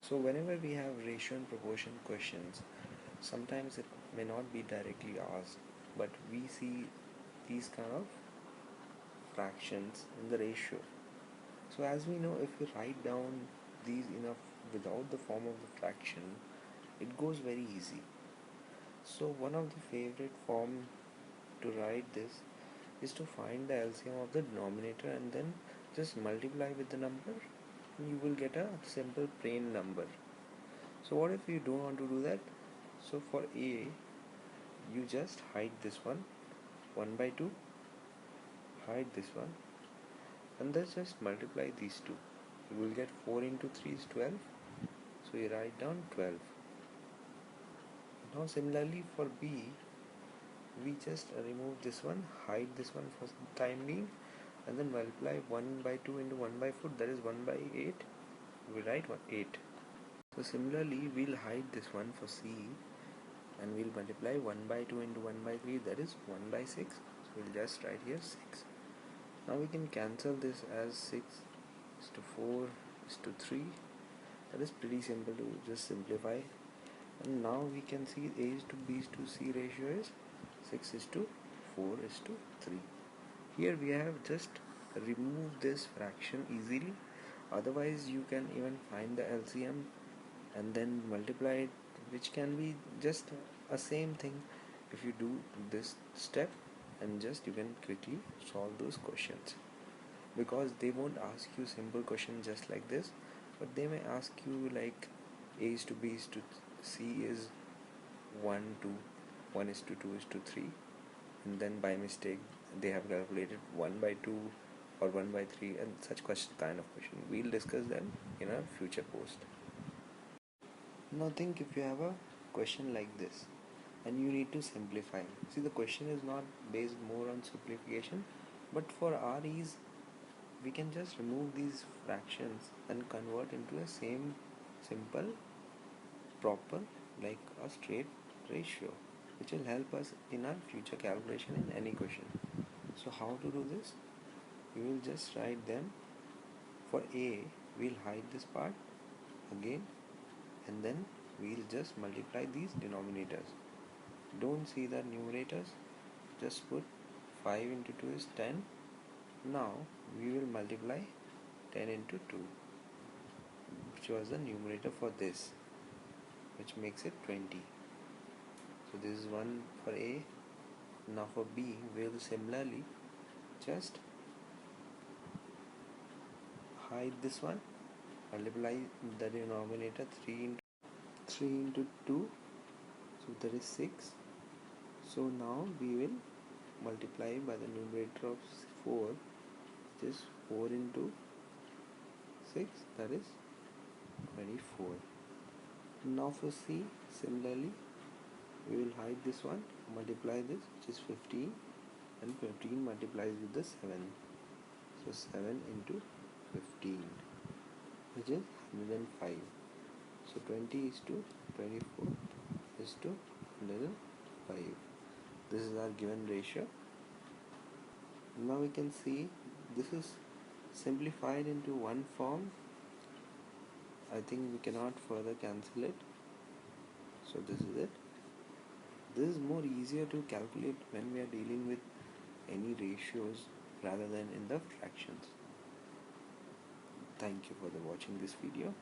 So whenever we have ratio and proportion questions, sometimes it may not be directly asked, but we see these kind of fractions in the ratio. So as we know, if we write down these enough without the form of the fraction, it goes very easy. So one of the favorite form to write this is to find the LCM of the denominator and then just multiply with the number and you will get a simple plain number. So what if you don't want to do that? So for A, you just hide this one 1 by 2, hide this one, and then just multiply these two. You will get 4 into 3 is 12, so you write down 12. Now similarly for B, we just remove this one, hide this one for the time being, and then multiply 1 by 2 into 1 by 4, that is 1 by 8, we write 8. So similarly we'll hide this one for C and we'll multiply 1 by 2 into 1 by 3, that is 1 by 6, so we'll just write here 6. Now we can cancel this as 6 is to 4 is to 3, that is pretty simple to just simplify. And now we can see A is to B is to C ratio is 6 is to 4 is to 3. Here we have just removed this fraction easily, otherwise you can even find the LCM and then multiply it, which can be just a same thing if you do this step, and just you can quickly solve those questions, because they won't ask you simple question just like this, but they may ask you like A is to B is to C is 1 to 1 is to 2 is to 3, and then by mistake they have calculated 1 by 2 or 1 by 3 and such kind of question. We'll discuss them in a future post. Now think if you have a question like this and you need to simplify. See, the question is not based more on simplification, but for our ease we can just remove these fractions and convert into a same simple proper like a straight ratio, which will help us in our future calculation in any question. So how to do this? We will just write them. For A, we'll hide this part again, and then we'll just multiply these denominators. Don't see the numerators, just put 5 into 2 is 10. Now we will multiply 10 into 2, which was the numerator for this, which makes it 20. So this is one for A. Now for B, we'll similarly just hide this one, multiply the denominator 3 into 2, so that is 6. So now we will multiply by the numerator of 4, which is 4 into 6, that is 24. Now for C, similarly we will hide this one, multiply this, which is 15, and 15 multiplies with the 7, so 7 into 15, which is 105. So 20 is to 24 is to 105. This is our given ratio. Now we can see this is simplified into one form. I think we cannot further cancel it, so this is it. This is more easier to calculate when we are dealing with any ratios rather than in the fractions. Thank you for watching this video.